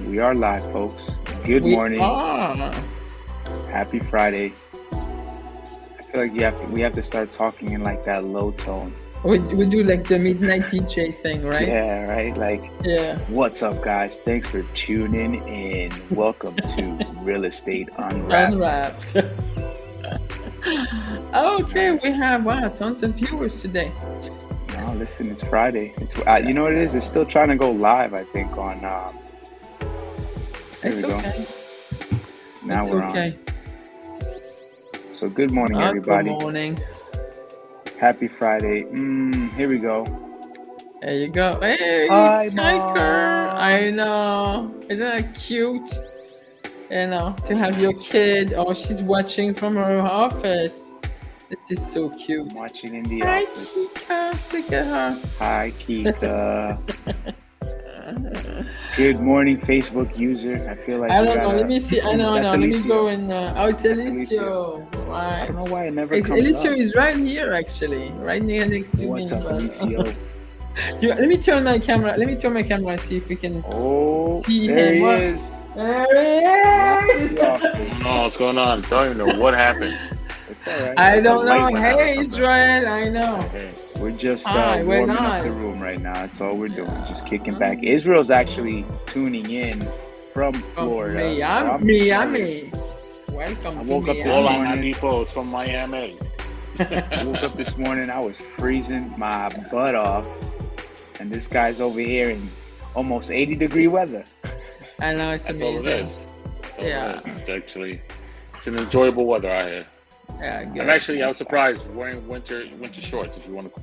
We are live, folks. Good We morning. are. Happy Friday. I feel like we have to start talking in like that low tone. We do like the midnight DJ thing, right? Yeah, right? Like, Yeah. what's up, guys? Thanks for tuning in. Welcome to Real Estate Unwrapped. Unwrapped. Okay, we have tons of viewers today. No, listen, it's Friday. It's you know what it is? It's still trying to go live, I think, on here It's we go. okay. Now It's we're okay. on. So good morning, everybody. Good morning. Happy Friday. Here we go. There you go. Hey, Hi, Kiker. Mom. I know. Isn't that cute? You know, to have your kid. Oh, she's watching from her office. This is so cute. I'm watching in the Hi, office. Kika. Look at her. Hi, Kika. Good morning, Facebook user. I feel like I don't know. Let me see. I know. That's Let me Alicio. go and. It's That's Alicio. I Right. don't know why it never comes Alicio up. is right here, actually, right next to What's me. up, but- Alicio? Let me turn my camera. Let me turn my camera and see if we can. Oh, See there him. he What? is. There he is. Oh, what's going on? Don't even know what happened. It's all right. I It's don't the light know. went out or Hey, something. Israel. I know. Okay. We're just Hi, we're warming up live. the room right now. That's all we're doing. Just kicking Yeah. back. Israel's actually tuning in from Florida. so I'm Miami. Welcome I to woke up this Hola, morning. Miami. amigos from Miami. I woke up this morning, I was freezing my butt off, and this guy's over here in almost 80-degree weather. I know, it's That's all it amazing. is. That's all Yeah. it is. It's an enjoyable weather out here. Yeah, good. I was surprised wearing winter shorts, if you want to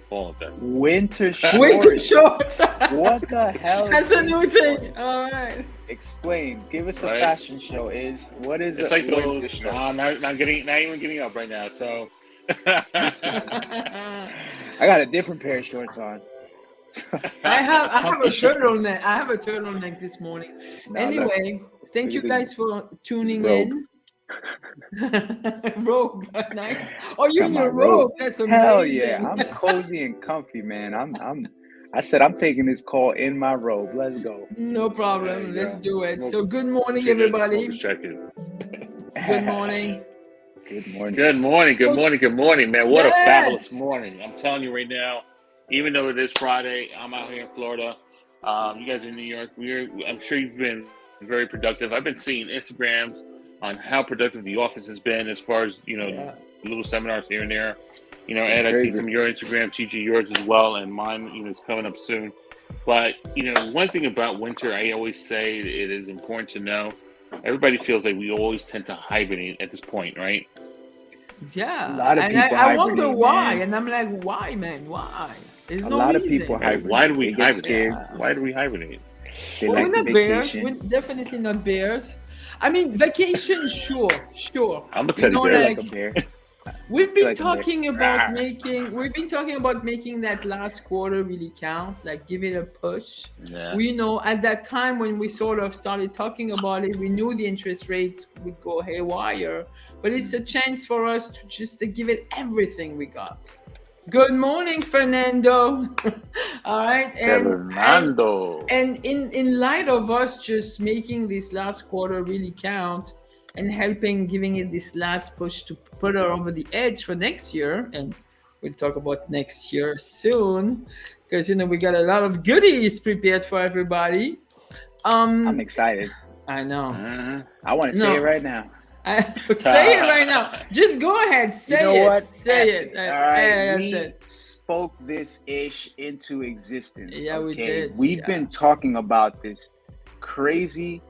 call it that. Winter shorts. Winter shorts. What the hell is That's a new winter thing. shorts? All right. Explain. Give us a Right. fashion show. What is It's a like winter those. shorts? Not even getting up right now. So. I got a different pair of shorts on. I have a turtleneck. I have a turtleneck this morning. Now, Anyway, thank look you at the- guys for tuning robe. in. Robe, nice. Oh, you're Got in my your robe. robe. That's amazing. Hell yeah, I'm cozy and comfy, man. I said I'm taking this call in my robe. Let's go. No problem. There you Let's go. do it. Smoke- So good morning, Check it, everybody. smoke check it. Good morning. Good morning. Good morning, man. What a Yes. fabulous morning. I'm telling you right now, even though it is Friday, I'm out here in Florida. You guys in New York, I'm sure you've been very productive. I've been seeing Instagrams on how productive the office has been as far as, Yeah. little seminars here and there. Ed, I see Crazy. some of your Instagram, Gigi, yours as well, and mine, is coming up soon. But, one thing about winter, I always say it is important to know, everybody feels like we always tend to hibernate at this point, right? Yeah. A lot of and people I wonder hibernate, why. man. And I'm like, why, man? Why? There's A no lot of reason. people Right? hibernate. Why do we They get hibernate? scared. Why do we hibernate? They Well, like we're the not bears. vacation. We're definitely not bears. I mean, vacation, sure. I'm a You teddy know, bear. Like like, a bear. we've been like a bear. talking about making that last quarter really count, like give it a push. Yeah. We know at that time when we sort of started talking about it, we knew the interest rates would go haywire, but it's a chance for us to just to give it everything we got. Good morning, Fernando. All right, Fernando. and in light of us just making this last quarter really count and giving it this last push to put her over the edge for next year, and we'll talk about next year soon, because we got a lot of goodies prepared for everybody. I'm excited. I know. Mhm. I want to say No. it right now. Say it right now. Just go ahead. Say You know it. what? Say F it. All right, That's we it. spoke this ish into existence. Yeah, we okay? did, We've yeah. been talking about this crazy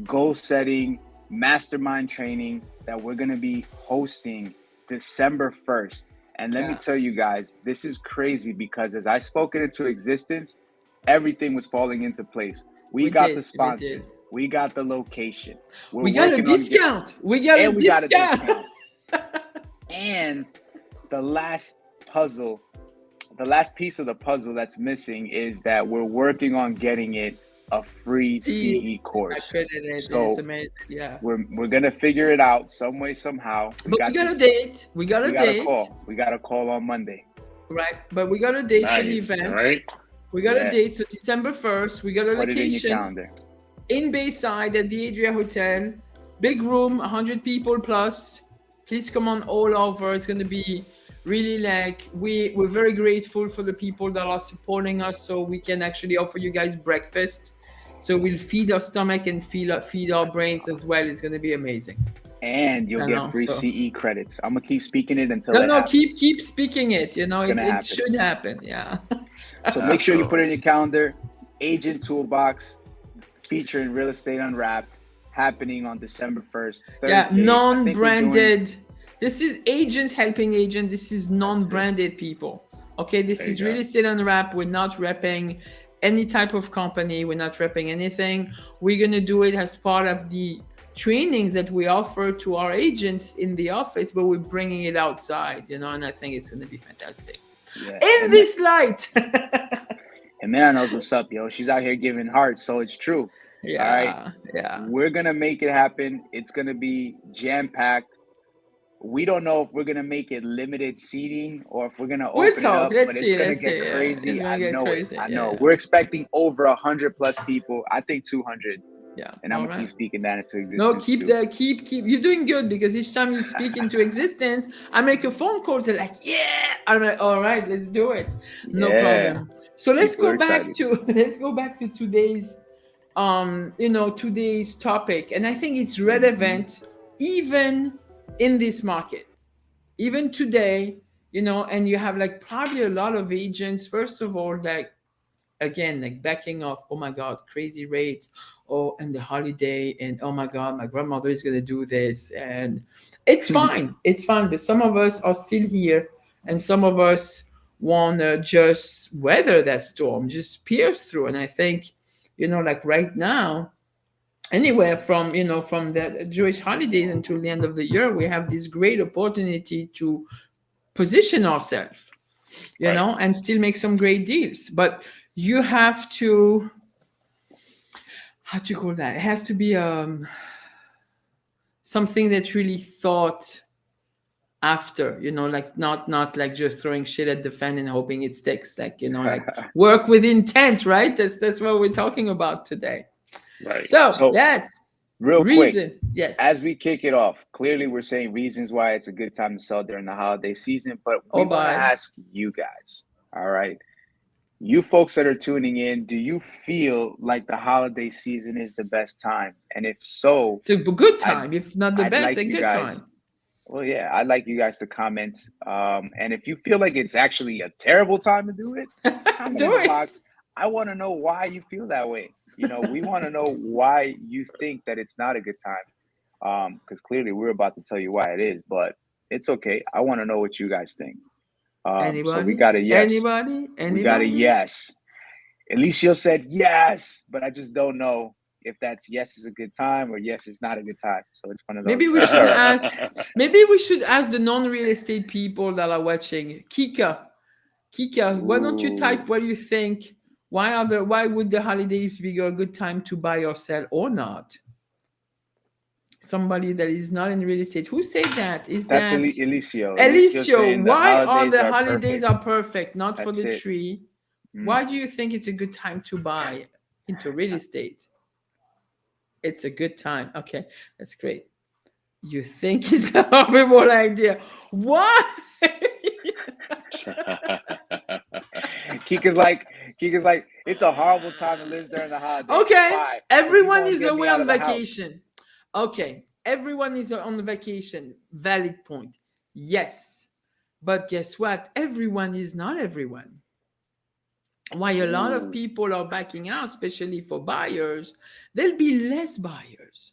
goal setting mastermind training that we're going to be hosting December 1st. And let me Yeah. tell you guys, this is crazy because as I spoke it into existence, everything was falling into place. We got did, the we sponsor. did. We got the location. We're We got a working on discount. We got a and we got a discount. discount. And the last piece of the puzzle that's missing is that we're working on getting it a free CE course. Accredited. So, It's amazing. Yeah. We're gonna figure it out some way, somehow. But we got a this- date. We got a We got a date. call. We got a call on Monday. Right. But we got a date for the Nice, event. right? We got Yeah. a date. So December 1st. We got a Put it in your location. calendar. in Bayside at the Adria Hotel. Big room, 100 people plus. Please come on all over. It's going to be really like we're very grateful for the people that are supporting us, so we can actually offer you guys breakfast. So we'll feed our stomach and feed our brains as well. It's going to be amazing. And you'll get free CE credits. I'm gonna keep speaking it until it happens. Keep speaking it. You know, it should happen. Yeah. So make sure you put it in your calendar. Agent Toolbox featuring Real Estate Unwrapped, happening on December 1st. Thursday. Yeah, non-branded. This is agents helping agents. This is non-branded people. Okay, this is Real Estate Unwrapped. We're not repping any type of company. We're not repping anything. We're gonna do it as part of the trainings that we offer to our agents in the office, but we're bringing it outside, you know, and I think it's going to be fantastic. Yeah. In this light. And man knows what's up, yo. She's out here giving hearts, so it's true. Yeah. All right. Yeah. We're going to make it happen. It's going to be jam-packed. We don't know if we're going to make it limited seating or if we're going to open it up, but it's going to get crazy. I know it. I know. We're expecting over 100 plus people. I think 200. Yeah, and I'm gonna keep speaking that into existence. No, keep. You're doing good, because each time you speak into existence, I make a phone call. They're like, "Yeah," I'm like, "All right, let's do it." No problem. So let's go back to today's, today's topic, and I think it's relevant even in this market, even today. You know, and you have like probably a lot of agents. First of all, like backing off. Oh my God, crazy rates. Oh, and the holiday, and oh my God, my grandmother is going to do this, and it's fine. It's fine. But some of us are still here, and some of us want to just weather that storm, just pierce through. And I think, like right now, anywhere from the Jewish holidays until the end of the year, we have this great opportunity to position ourselves, you know, and still make some great deals. But you have to, how do you call that? It has to be something that's really thought after, like not like just throwing shit at the fan and hoping it sticks. Like, like work with intent, right? That's what we're talking about today. Right. So yes. Real quick, yes. As we kick it off, clearly we're saying reasons why it's a good time to sell during the holiday season, but we want to ask you guys, all right? You folks that are tuning in, do you feel like the holiday season is the best time? And if so, it's a good time. If not the best, a good time. Well, yeah, I'd like you guys to comment. And if you feel like it's actually a terrible time to do it, comment in the box. I want to know why you feel that way. We want to know why you think that it's not a good time. Because clearly we're about to tell you why it is, but it's okay. I want to know what you guys think. Anybody? So we got a yes. Anybody? We got a yes. Alicia said yes, but I just don't know if that's yes is a good time or yes is not a good time. So it's one of those. Maybe we should ask. Maybe we should ask the non-real estate people that are watching. Kika, why don't you type what you think? Why would the holidays be a good time to buy or sell or not? Somebody that is not in real estate. Who said that? That's Alicia. Alicia, why are the holidays are perfect? Not for the tree. Why do you think it's a good time to buy into real estate? It's a good time. Okay, that's great. You think it's a horrible idea. Why? Kika's like, it's a horrible time to live during the holidays. Okay, everyone is away on vacation. Okay, everyone is on vacation. Valid point. Yes. But guess what? Everyone is not everyone. Why a lot of people are backing out, especially for buyers, there'll be less buyers.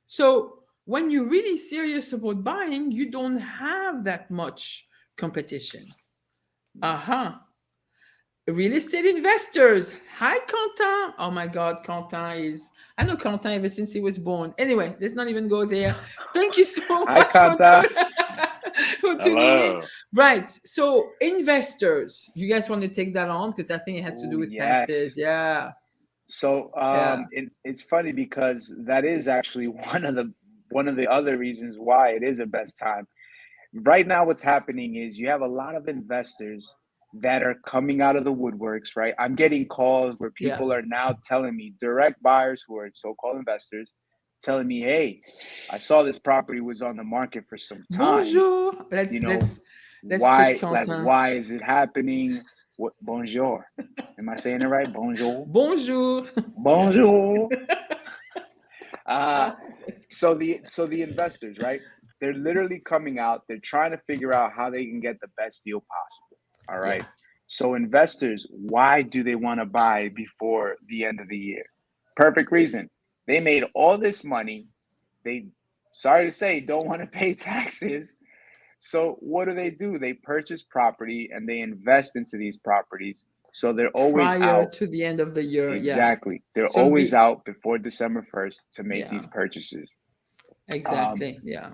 So when you're really serious about buying, you don't have that much competition. Real estate investors. Hi, Quentin. Oh my God, Quentin is... I know Quentin ever since he was born. Anyway, let's not even go there. Thank you so much for tuning in. Right. So investors, you guys want to take that on? Because I think it has to do with taxes. Yeah. So it's funny because that is actually one of the other reasons why it is the best time. Right now, what's happening is you have a lot of investors that are coming out of the woodworks, right? I'm getting calls where Yeah. people are now telling me, direct buyers who are so-called investors, telling me, hey, I saw this property was on the market for some time. Bonjour. You know, Let's put Quentin. why is it happening? What, bonjour. Am I saying it right? Bonjour. Bonjour. Bonjour. Yes. So the investors, right? They're literally coming out. They're trying to figure out how they can get the best deal possible. All right. Yeah. So investors, why do they want to buy before the end of the year? Perfect reason. They made all this money. They, sorry to say, don't want to pay taxes. So what do? They purchase property and they invest into these properties. So they're always Prior out. to the end of the year. Exactly. Yeah. They're So always out before December 1st to make yeah. these purchases. Exactly. Yeah.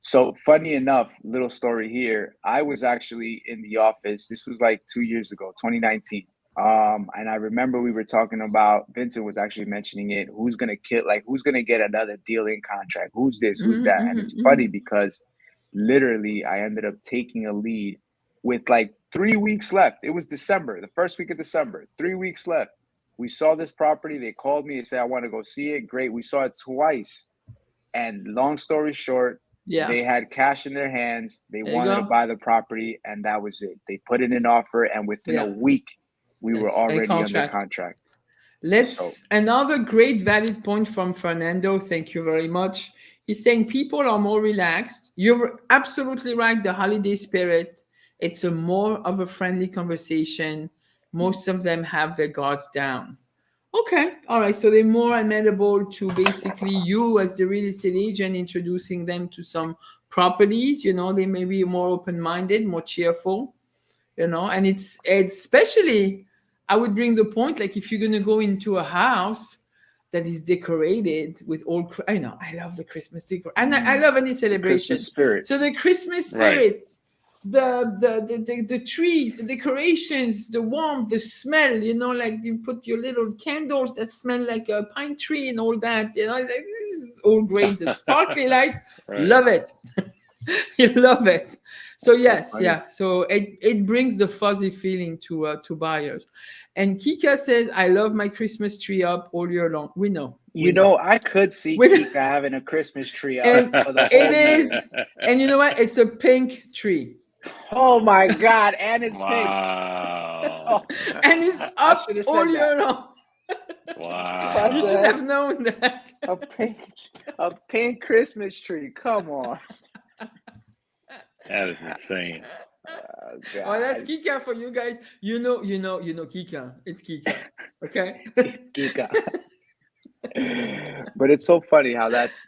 So funny enough, little story here. I was actually in the office. This was like 2 years ago, 2019. And I remember we were talking about, Vincent was actually mentioning it. Who's gonna who's gonna get another deal in contract? Who's this? Who's that? And it's funny because literally I ended up taking a lead with like 3 weeks left. It was December, the first week of December, 3 weeks left. We saw this property. They called me and said, I want to go see it. Great. We saw it twice. And long story short, they had cash in their hands. They wanted to buy the property, and that was it. They put in an offer, and within a week, we were already under contract. Another great valid point from Fernando. Thank you very much. He's saying people are more relaxed. You're absolutely right. The holiday spirit, it's a more of a friendly conversation. Most of them have their guards down. Okay. All right. So they're more amenable to basically you as the real estate agent introducing them to some properties. They may be more open-minded, more cheerful, and it's especially, I would bring the point, like if you're going to go into a house that is decorated with I love the Christmas decor, and I love any celebration. Christmas spirit. So the Christmas spirit, the trees, the decorations, the warmth, the smell, like you put your little candles that smell like a pine tree and all that, like, this is all great. The sparkly lights, love it. You love it. So yes, yeah. So it brings the fuzzy feeling to buyers. And Kika says, I love my Christmas tree up all year long. We know. I could see Kika having a Christmas tree up. And it is, and you know what? It's a pink tree. Oh my God. And it's pink. And it's up all year long. Wow. You should have known that. A pink Christmas tree. Come on. That is insane. Oh, that's Kika for you guys. You know Kika. It's Kika. Okay? It's Kika. But it's so funny how that's.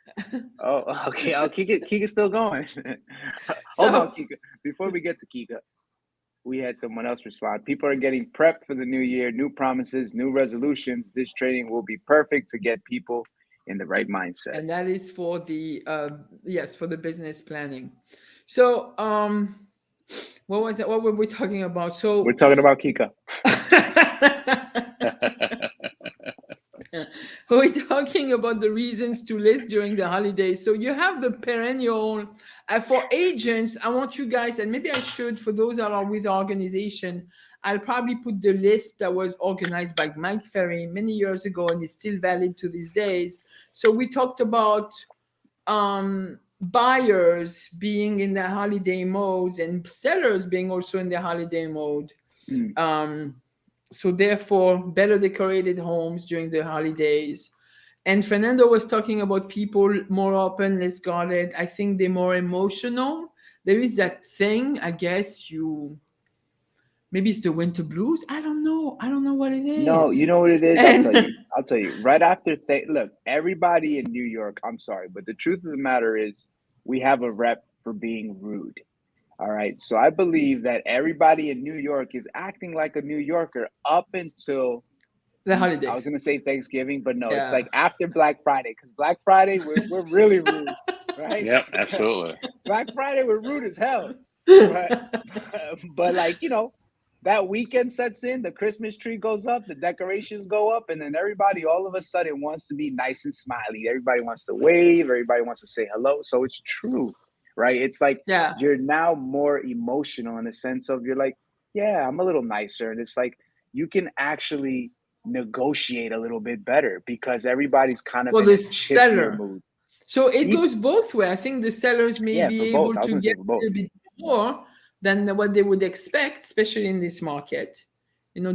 Oh, okay. I'll Kika's still going. Hold on, Kika. Before we get to Kika, we had someone else respond. People are getting prepped for the new year, new promises, new resolutions. This training will be perfect to get people in the right mindset. And that is for the for the business planning. So what was it? What were we talking about? So we're talking about Kika. We're talking about the reasons to list during the holidays. So you have the perennial. For agents, I want you guys, and maybe I should, for those that are with the organization, I'll probably put the list that was organized by Mike Ferry many years ago, and it's still valid to these days. So we talked about buyers being in the holiday modes and sellers being also in the holiday mode. So therefore, better decorated homes during the holidays. And Fernando was talking about people more open, less guarded. I think they're more emotional. There is that thing, I guess maybe it's the winter blues. I don't know what it is. No, you know what it is? I'll tell you. Right after, look, everybody in New York, I'm sorry, but the truth of the matter is we have a rep for being rude. All right. So I believe that everybody in New York is acting like a New Yorker up until the holidays. I was going to say Thanksgiving, but no, it's like after Black Friday, because Black Friday, we're really rude, right? Yep, absolutely. Black Friday, we're rude as hell. But like, that weekend sets in, the Christmas tree goes up, the decorations go up, and then everybody all of a sudden wants to be nice and smiley. Everybody wants to wave. Everybody wants to say hello. So it's true. Right. It's like you're now more emotional in the sense of you're like, yeah, I'm a little nicer. And it's like you can actually negotiate a little bit better because everybody's kind of for in the a chippier seller. mood. So it E- goes both way. I think the sellers may Yeah, be for both. able I was to gonna say get for a both. little bit more than what they would expect, especially in this market.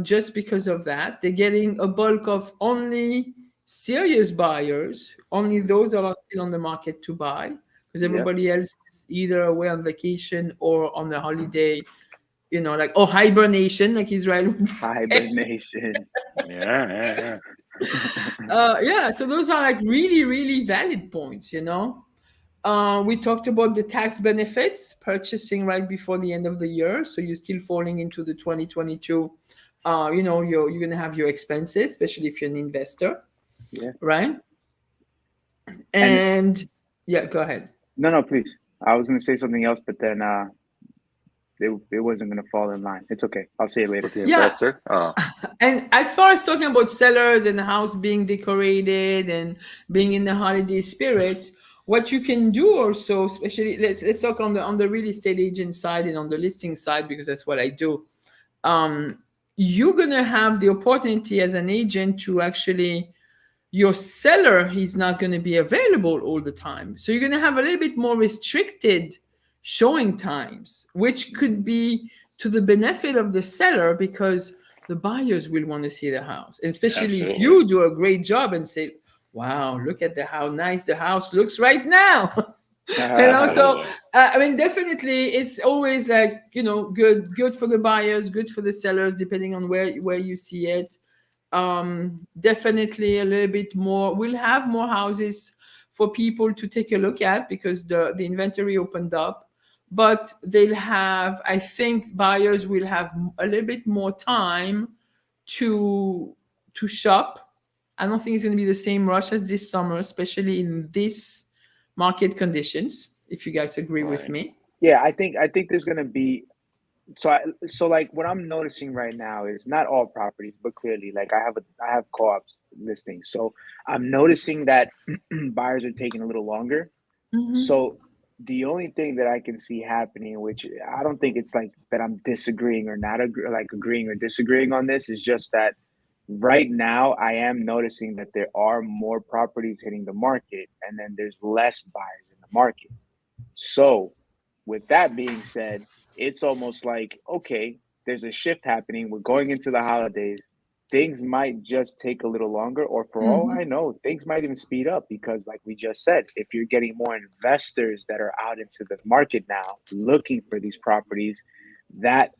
Just because of that, they're getting a bulk of only serious buyers, only those that are still on the market to buy, because Yep. everybody else is either away on vacation or on a holiday, like, or hibernation, like Israel would say. Hibernation. Yeah. Yeah, so those are like really, really valid points. We talked about the tax benefits, purchasing right before the end of the year. So you're still falling into the 2022. You're going to have your expenses, especially if you're an investor, Yeah. right? And And yeah, go ahead. no, please. I was gonna say something else, but then it wasn't gonna fall in line. It's okay. I'll say it later. With the Yeah. investor. Oh. And as far as talking about sellers and the house being decorated and being in the holiday spirit, what you can do also, especially let's talk on the real estate agent side and on the listing side, because that's what I do. You're gonna have the opportunity as an agent to actually, your seller is not going to be available all the time. So you're going to have a little bit more restricted showing times, which could be to the benefit of the seller because the buyers will want to see the house. And especially if Absolutely. you do a great job and say, wow, look at how nice the house looks right now. And also, Absolutely. I mean, definitely, it's always like good for the buyers, good for the sellers, depending on where you see it. Definitely a little bit more. We'll have more houses for people to take a look at because the inventory opened up, but I think buyers will have a little bit more time to shop. I don't think it's going to be the same rush as this summer, especially in this market conditions, if you guys agree with Right. me. Yeah, I think there's gonna be so like what I'm noticing right now is not all properties, but clearly like I have co-ops listings. So I'm noticing that buyers are taking a little longer. Mm-hmm. So the only thing that I can see happening, which I don't think it's like that I'm disagreeing or not like agreeing or disagreeing on this, is just that right now I am noticing that there are more properties hitting the market and then there's less buyers in the market. So, with that being said, it's almost like, okay, there's a shift happening. We're going into the holidays. Things might just take a little longer, or for all Mm-hmm. I know, things might even speed up because, like we just said, if you're getting more investors that are out into the market now looking for these properties, that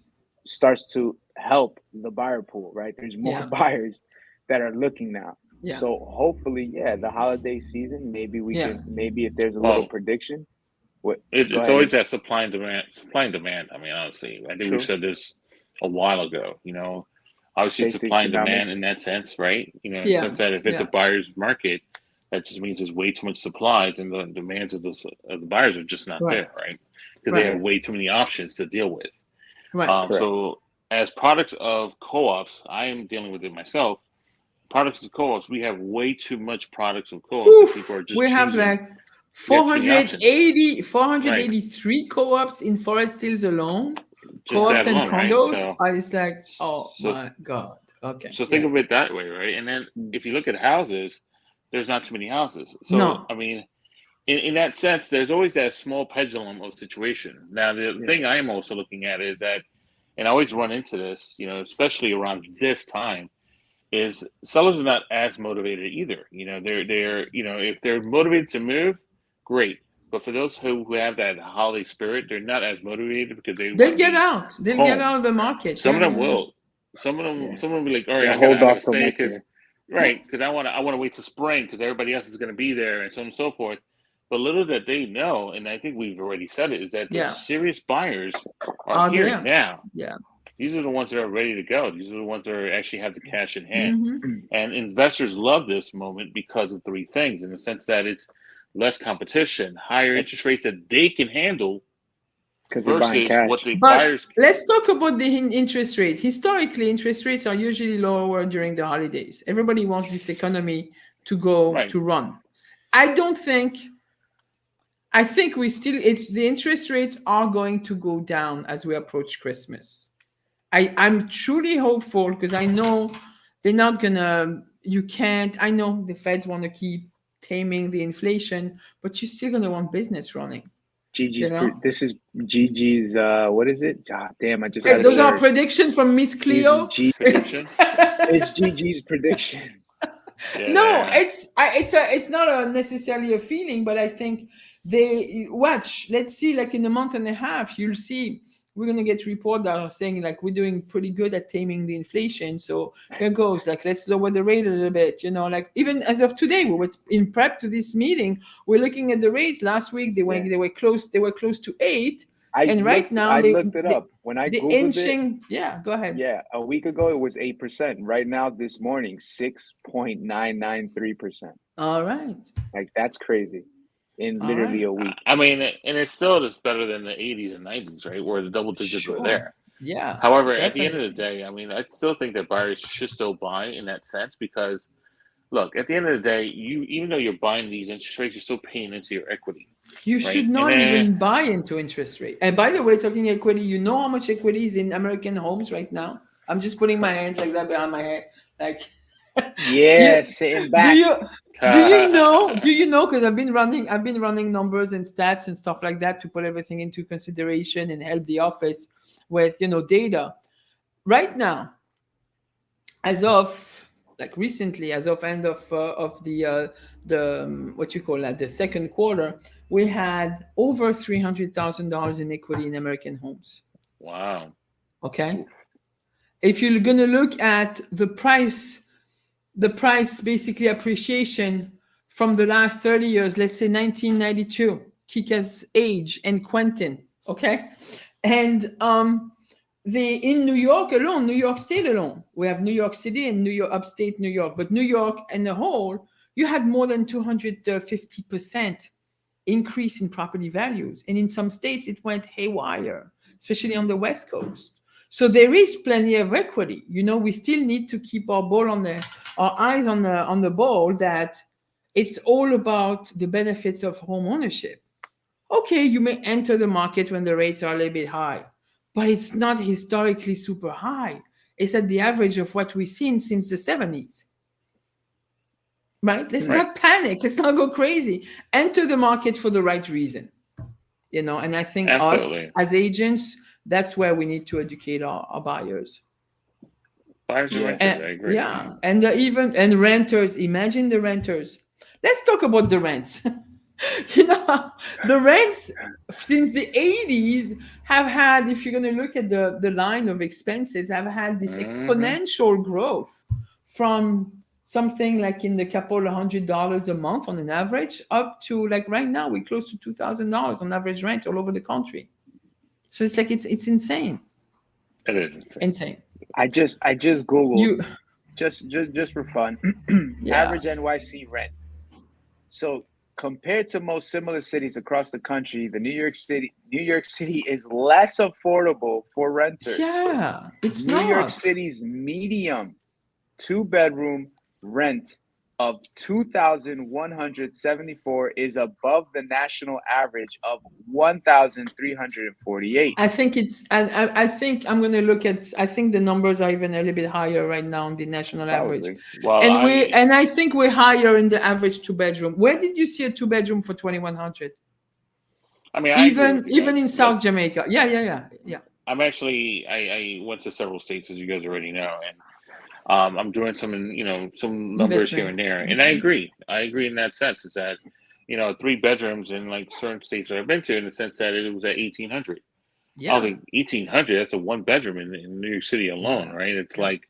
starts to help the buyer pool, right? There's more Yeah. buyers that are looking now. Yeah. So hopefully, yeah, the holiday season, Yeah. maybe if there's a little Well, prediction, what? Go it's ahead. always that supply and demand. Supply and demand. I mean, honestly, I think we've True. said this a while ago. Obviously, Basic supply and demand economics. in that sense, right? In the Yeah. sense that if it's a Yeah. buyer's market, that just means there's way too much supplies, and the demands of the buyers are just not Right. there, right? Because they Right. have Yeah. way too many options to deal with. Right. Correct. So, as products of co-ops, I am dealing with it myself. Products of co-ops, we have way too much products of co-ops that people are Oof, just we have choosing. like We have too many options, right? 483 co-ops in Forest Hills alone. Just Co-ops that and alone, right? condos are it's like, oh So, my God. Okay. so think Yeah. of it that way, right? And then Mm. if you look at houses, there's not too many houses. So, No. I mean, in that sense, there's always that small pendulum of situation. Now, the Yeah. thing I am also looking at is that, and I always run into this, especially around this time, is sellers are not as motivated either. If they're motivated to move, great. But for those who have that holiday spirit, they're not as motivated because they want They'll to get be out. They'll get home. out of the market. Some Yeah, of them yeah, yeah. will. Yeah. Some of them will be like, all right, They'll I gotta hold I gotta off till stay next because year. right, because I wanna wait till spring because everybody else is gonna be there and so on and so forth. But little that they know, and I think we've already said it, is that the Yeah. serious buyers are Are here there. now. Yeah. These are the ones that are ready to go. These are the ones that actually have the cash in hand. Mm-hmm. And investors love this moment because of three things, in the sense that it's less competition, higher interest rates that they can handle Because they're buying versus what cash. the But buyers. let's talk about the interest rate. Historically, interest rates are usually lower during the holidays. Everybody wants this economy to go Right. to run. I don't think. I think it's the interest rates are going to go down as we approach Christmas. I'm truly hopeful because I know they're not gonna. You can't. I know the Feds want to keep taming the inflation, but you're still gonna want business running. You know. This is Gigi's. What is it? Ah, damn! I just Hey, had it those are here. predictions from Miss This is Cleo. Prediction. It's Gigi's prediction. No, Yeah. it's not necessarily a feeling, but I think they watch. Let's see, like in a month and a half, you'll see we're gonna get report that are saying like we're doing pretty good at taming the inflation. So here goes, like let's lower the rate a little bit. You know, like even as of today, we were in prep to this meeting. We're looking at the rates. Last week they were close. They were close to 8. And right now I looked it up. When I they're googled inching. it, Yeah, go ahead. yeah, a week ago it was 8%. Right now, this morning, 6.993%. All right. Like that's crazy. In All literally right. a week. I mean, and it's still just better than the 80s and 90s, right? Where the double digits were Sure. there. Yeah. However, at the end definitely. of the day, I mean, I still think that buyers should still buy in that sense because, look, at the end of the day, even though you're buying these interest rates, you're still paying into your equity. You right? should not even buy into interest rate. And by the way, talking equity, you know how much equity is in American homes right now? I'm just putting my hands like that behind my head. Like Yeah, sitting back. Do you know? Because I've been running numbers and stats and stuff like that to put everything into consideration and help the office with data. Right now, as of like recently, as of end of the what you call that, the second quarter, we had over $300,000 in equity in American homes. Wow. Okay. If you're gonna look at the price basically appreciation from the last 30 years, let's say 1992, Kika's age and Quentin, okay? And in New York alone, New York State alone, we have New York City and New York, upstate New York, but New York and the whole, you had more than 250% increase in property values. And in some states, it went haywire, especially on the West Coast. So there is plenty of equity. We still need to keep our eyes on the ball that it's all about the benefits of home ownership. Okay, you may enter the market when the rates are a little bit high, but it's not historically super high. It's at the average of what we've seen since the 70s. Right? Let's not panic. Let's not go crazy. Enter the market for the right reason. And I think Absolutely. us as agents, that's where we need to educate our buyers. Buyers and renters, I agree. Yeah, and renters. Imagine the renters. Let's talk about the rents. The rents since the 80s have had, if you're going to look at the line of expenses, have had this exponential growth from something like in the couple of $100 a month on an average up to like right now we're close to $2,000 on average rent all over the country. So it's like it's insane. It is insane. I just Googled just for fun. Average NYC rent. So compared to most similar cities across the country, the New York City is less affordable for renters. Yeah, it's New York City's medium 2-bedroom rent of $2,174 is above the national average of $1,348. I think I think I'm going to look at. I think the numbers are even a little bit higher right now on the national average. Well, and I think we're higher in the average 2-bedroom. Where did you see a 2-bedroom for $2,100? I mean, even in South Jamaica. Yeah. I'm actually I went to several states, as you guys already know, and I'm doing some numbers here and there, and I agree in that sense. Is that 3 bedrooms in like certain states that I've been to, in the sense that it was at $1,800. Yeah, I think $1,800. That's a 1-bedroom in New York City alone, right? It's like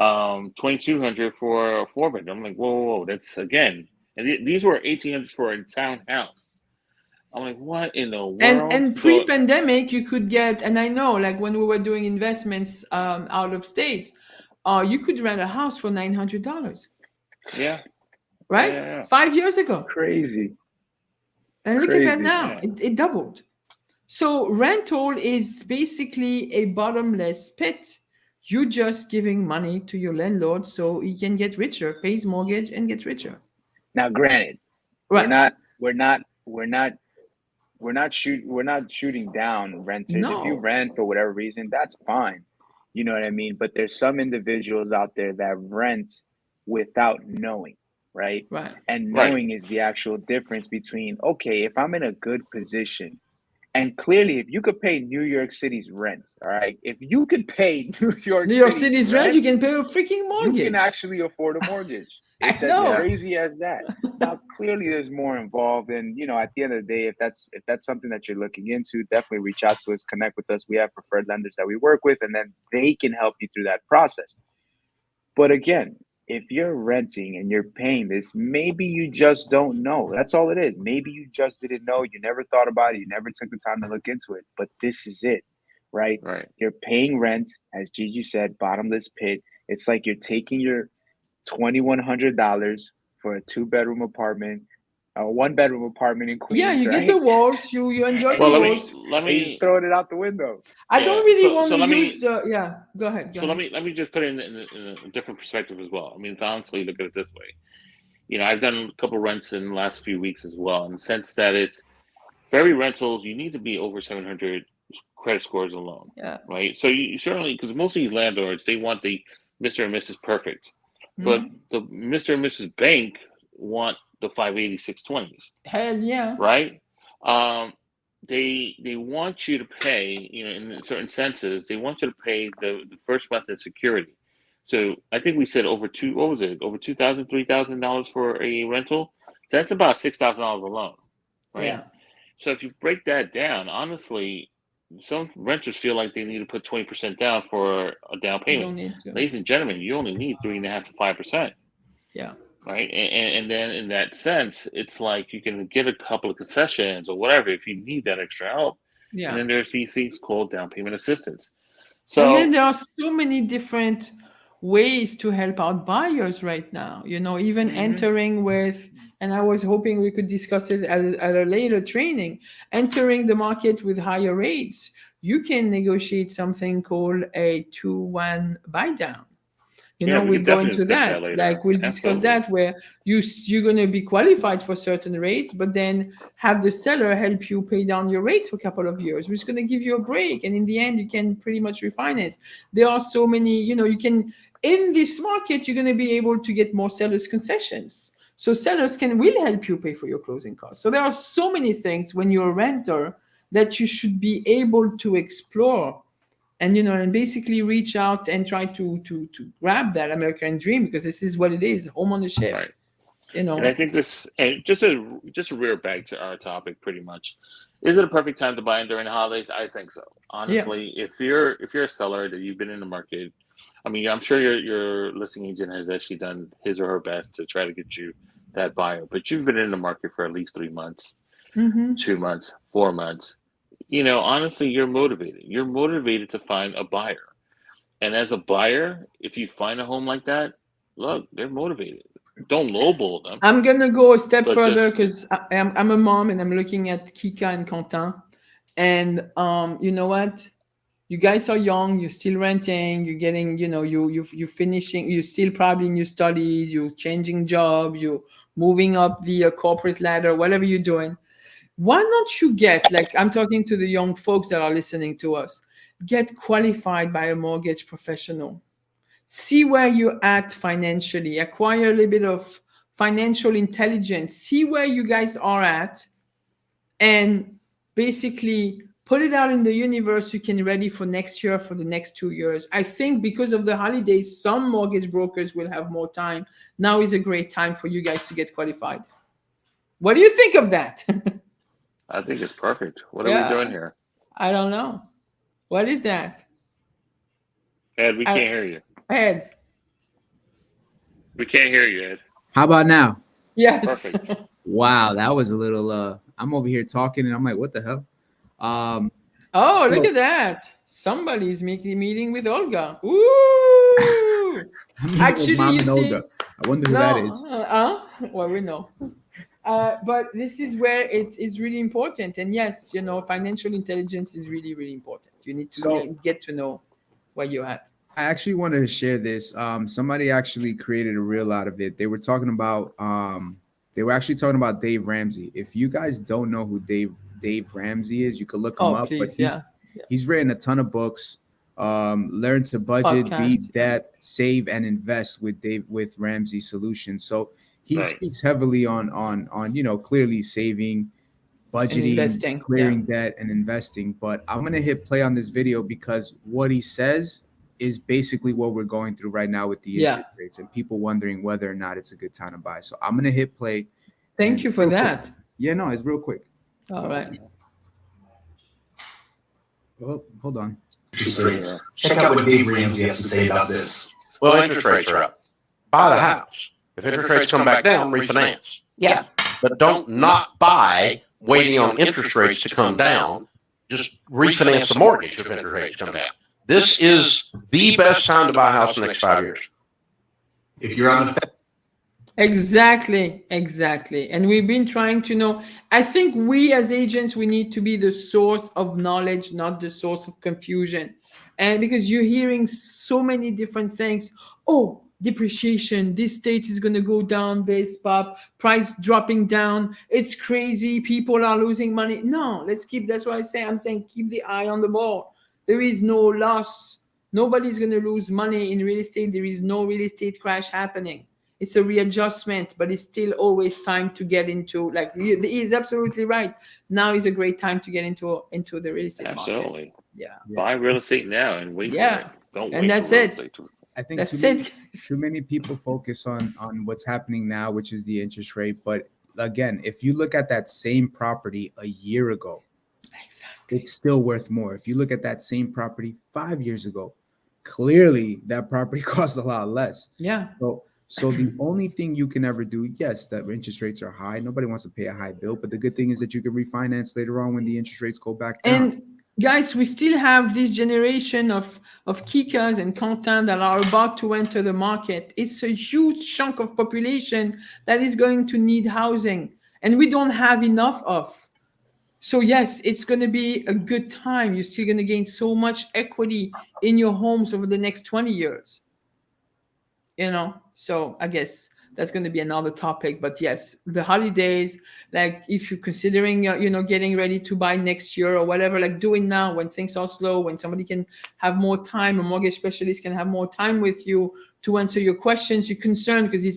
$2,200 for a 4-bedroom. I'm like, whoa, that's again, and these were $1,800 for a townhouse. I'm like, what in the world? And pre-pandemic, you could get, and I know, like when we were doing investments out of state, you could rent a house for $900. Yeah. Right? Yeah. 5 years ago. Crazy. And look at that now. Yeah. It doubled. So rental is basically a bottomless pit. You're just giving money to your landlord so he can get richer, pays mortgage and gets richer. Now, granted, we're not shooting down renters. No. If you rent for whatever reason, that's fine. You know what I mean? But there's some individuals out there that rent without knowing, right? Right. And Right. knowing is the actual difference between, okay, if I'm in a good position, and clearly, if you could pay New York City's rent, all right, if you could pay New York New York City's City's rent, you rent, can pay a freaking you can mortgage. actually afford a mortgage. I It's as know. crazy as that. Now, clearly, there's more involved, and at the end of the day, if that's something that you're looking into, definitely reach out to us, connect with us. We have preferred lenders that we work with, and then they can help you through that process. But again, if you're renting and you're paying this, maybe you just don't know. That's all it is. Maybe you just didn't know. You never thought about it. You never took the time to look into it. But this is it, right? Right. You're paying rent, as Gigi said, bottomless pit. It's like you're taking your $2,100 for a 2-bedroom apartment, a 1-bedroom apartment in Yeah, Queens, you get the right? walls, you enjoy And the Well, let you me walls. let and you just me throwing it out the window. I yeah. don't really So want so to let use me the, yeah, go ahead, go so let ahead. me let me just put it in a different perspective as well. I mean, honestly, look at it this way. I've done a couple rents in the last few weeks as well, in the sense that it's for every rentals you need to be over 700 credit scores alone, Yeah. right? So you certainly, because most of these landlords, they want the Mr. and Mrs. Perfect, but Mhm. the Mr. and Mrs. Bank want the 580 620s, Hell yeah. right? Um, they want you to pay, in certain senses, they want you to pay the first month in security. So I think we said over two, what was it? Over $2,000, $3,000 for a rental. So that's about $6,000 alone, right? Yeah. So if you break that down, honestly, some renters feel like they need to put 20% down for a down You payment. don't need to. Ladies and gentlemen, you only need 3.5 to 5%, Yeah. right? And then in that sense, it's like you can get a couple of concessions or whatever if you need that extra help. And Yeah. then there's these things called down payment assistance. And then So, there are so many different ways to help out buyers right now, even mhm, entering with, and I was hoping we could discuss it at a later training, entering the market with higher rates. You can negotiate something called a 2-1 buy down. yeah, we We'll could go definitely into discuss that that. later. Like we'll discuss Absolutely. that where you're going to be qualified for certain rates, but then have the seller help you pay down your rates for a couple of years, which is going to give you a break. And in the end, you can pretty much refinance. There are so many, you can, in this market, you're going to be able to get more sellers concessions. So sellers will help you pay for your closing costs. So there are so many things when you're a renter that you should be able to explore and basically reach out and try to grab that American dream, because this is what it is, home ownership. Right. you And I know think this, and just a rear back to our topic, pretty much. Is it a perfect time to buy in during the holidays? I think so. yeah, Honestly, if you're a seller that you've been in the market, I mean, I'm sure your listing agent has actually done his or her best to try to get you that buyer, but you've been in the market for at least 3 months, mm-hmm. 2 months, 4 months. Honestly, you're motivated. You're motivated to find a buyer. And as a buyer, if you find a home like that, look, they're motivated. Don't lowball them, I'm gonna go a step but further just because I'm a mom and I'm looking at Kika and Quentin, and you know what, you guys are young, you're still renting, you're getting, you're finishing, you're still probably in your studies, you're changing job, you're moving up the corporate ladder, whatever you're doing. Why don't you get, like, I'm talking to the young folks that are listening to us, get qualified by a mortgage professional, see where you're at financially, acquire a little bit of financial intelligence, see where you guys are at, and basically put it out in the universe. You can ready for next year, for the next 2 years. I think because of the holidays, some mortgage brokers will have more time. Now is a great time for you guys to get qualified. What do you think of that? I think it's perfect. What are we Yeah, doing here? I don't know. What is that? Ed, we I, can't hear you. Ed. We can't hear you, Ed. How about now? Yes. Perfect. Wow, that was a little I'm over here talking and I'm like, what the hell? Oh, look So at that. Somebody's making a meeting with Olga. Ooh. I'm meeting with Actually, Mom you and see, Olga. I wonder who that no, is. well, we know. But this is where it is really important. And yes, financial intelligence is really, really important. You need to So get to know where you're at. I actually wanted to share this. Somebody actually created a reel out of it. They were actually talking about Dave Ramsey. If you guys don't know who Dave Ramsey is, you could look him Oh, up, but please. Yeah. he's written a ton of books. Learn to budget, Podcast. beat debt, save, and invest with Ramsey Solutions. So he speaks heavily on clearly saving, budgeting, investing, clearing debt, and investing. But I'm gonna hit play on this video because what he says is basically what we're going through right now with the interest rates and people wondering whether or not it's a good time to buy. So I'm gonna hit play. Thank you for that. Quick. Yeah, no, it's real quick. All right. Oh, hold on. Check out what Dave Ramsey has to say about this. Well, interest rates are up. Buy the house. If interest rates come back down, refinance. Yeah. But don't not buy waiting on interest rates to come down. Just refinance the mortgage if interest rates come down. This is the best time to buy a house in the next 5 years. If you're on the Exactly. And we've been trying to know. I think we as agents, we need to be the source of knowledge, not the source of confusion. And because you're hearing so many different things. Oh, depreciation, this state is going to go down, this pop, price dropping down. It's crazy. People are losing money. No, that's what I'm saying, keep the eye on the ball. There is no loss. Nobody's going to lose money in real estate. There is no real estate crash happening. It's a readjustment, but it's still always time to get into, like, he's absolutely right. Now is a great time to get into the real estate Absolutely. market. Yeah. Buy real estate now and wait for it. Don't And wait that's for real it. estate to I think That's too many people focus on what's happening now, which is the interest rate. But again, if you look at that same property a year ago, it's still worth more. If you look at that same property 5 years ago, clearly that property cost a lot less. Yeah. So the only thing you can ever do, yes, that interest rates are high. Nobody wants to pay a high bill, but the good thing is that you can refinance later on when the interest rates go back down. And guys, we still have this generation of Kikas and Quentin that are about to enter the market. It's a huge chunk of population that is going to need housing, and we don't have enough of. So yes, it's going to be a good time. You're still going to gain so much equity in your homes over the next 20 years. So I guess that's going to be another topic. But yes, the holidays, like if you're considering, getting ready to buy next year or whatever, like do it now when things are slow, when somebody can have more time, a mortgage specialist can have more time with you to answer your questions, your concern, because it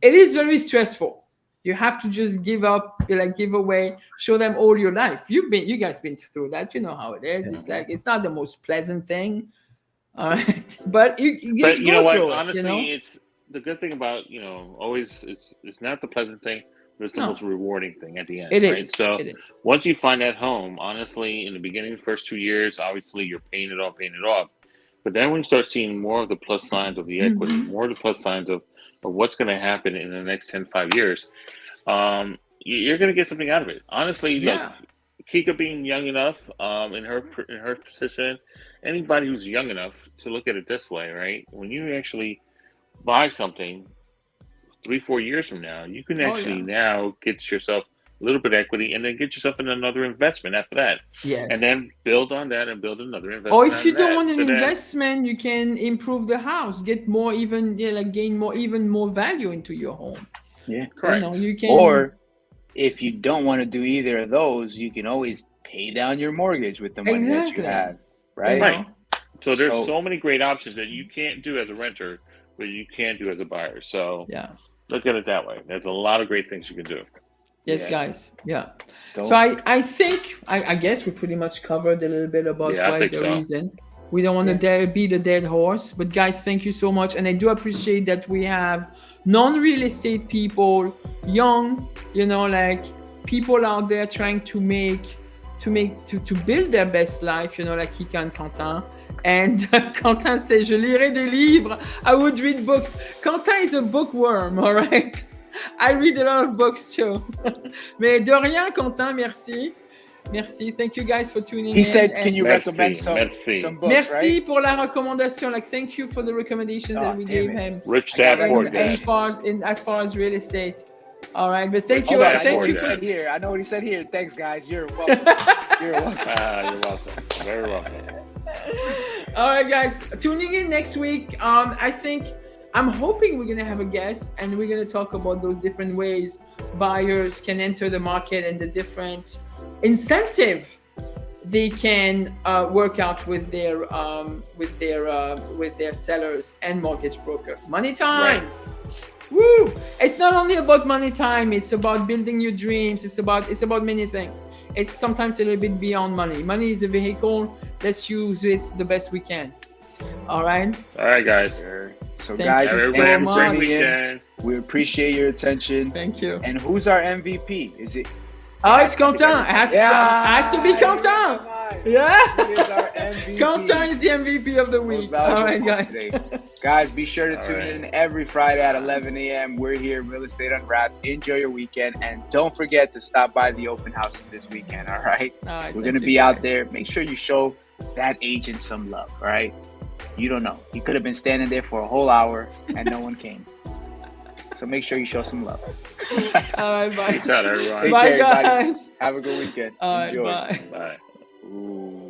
is very stressful. You have to just give up, give away, show them all your life. You guys been through that. You know how it is. Yeah. It's not the most pleasant thing. All right. But you know what? it, Honestly, it's the good thing about, always it's not the pleasant thing, but it's the most rewarding thing at the end. It right? is. So it is. Once you find that home, honestly, in the beginning, the first 2 years, obviously you're paying it off. But then when you start seeing more of the plus signs of the equity, more of the plus signs of what's going to happen in the next 5 years, you're going to get something out of it. Honestly, like Kika being young enough, in her position, anybody who's young enough to look at it this way, right? When you actually buy something 3-4 years from now, you can actually now get yourself a little bit of equity and then get yourself in another investment after that. Yes. And then build on that and build another investment. Or if you don't want an then, investment, you can improve the house, get more, even more value into your home. Yeah, correct. You can. Or if you don't want to do either of those, you can always pay down your mortgage with the money that you have, right? Right. So there's so many great options that you can't do as a renter, but you can do as a buyer. So look at it that way. There's a lot of great things you can do. Yes, guys. Yeah. So I think I guess we pretty much covered a little bit about reason. We don't want to beat a dead horse, but guys, thank you so much, and I do appreciate that we have non-real estate people, young, people out there trying to build their best life, like Kika and Quentin. And Quentin says, je lirai des livres. I would read books. Quentin is a bookworm, all right? I read a lot of books too. Mais de rien, Quentin, merci. Merci. Thank you guys for tuning in. He said, can you recommend some books, Merci pour la recommandation. Thank you for the recommendations that we gave him. Rich Dad, Poor Dad. As far as real estate. All right, but thank you. Thank you. I know what he said here. Thanks, guys. You're welcome. You're welcome. You're welcome. Very welcome. All right, guys. Tuning in next week. I'm hoping we're going to have a guest, and we're going to talk about those different ways buyers can enter the market and the different incentive they can work out with their sellers and mortgage broker. Money time. Right. Woo! It's not only about money time. It's about building your dreams. It's about many things. It's sometimes a little bit beyond money. Money is a vehicle. Let's use it the best we can. All right. All right, guys. So Thank guys, you thank so you for much. tuning in. Weekend. We appreciate your attention. Thank you. And who's our MVP? Is it? Oh, it's Quentin. It has to be Quentin. Yeah. He is our MVP. Quentin is the MVP of the week. All right, guys. Guys, be sure to All tune right. in every Friday at 11 a.m. We're here, Real Estate Unwrapped. Enjoy your weekend. And don't forget to stop by the open house this weekend, all right? All right, We're thank going to you, be guys. out there. Make sure you show that agent some love, all right? You don't know. He could have been standing there for a whole hour and no one came. So make sure you show some love. All right, bye. Peace out, everyone. Take Bye, care, everybody. guys. Have a good weekend. All right, Enjoy. bye. Bye. Ooh.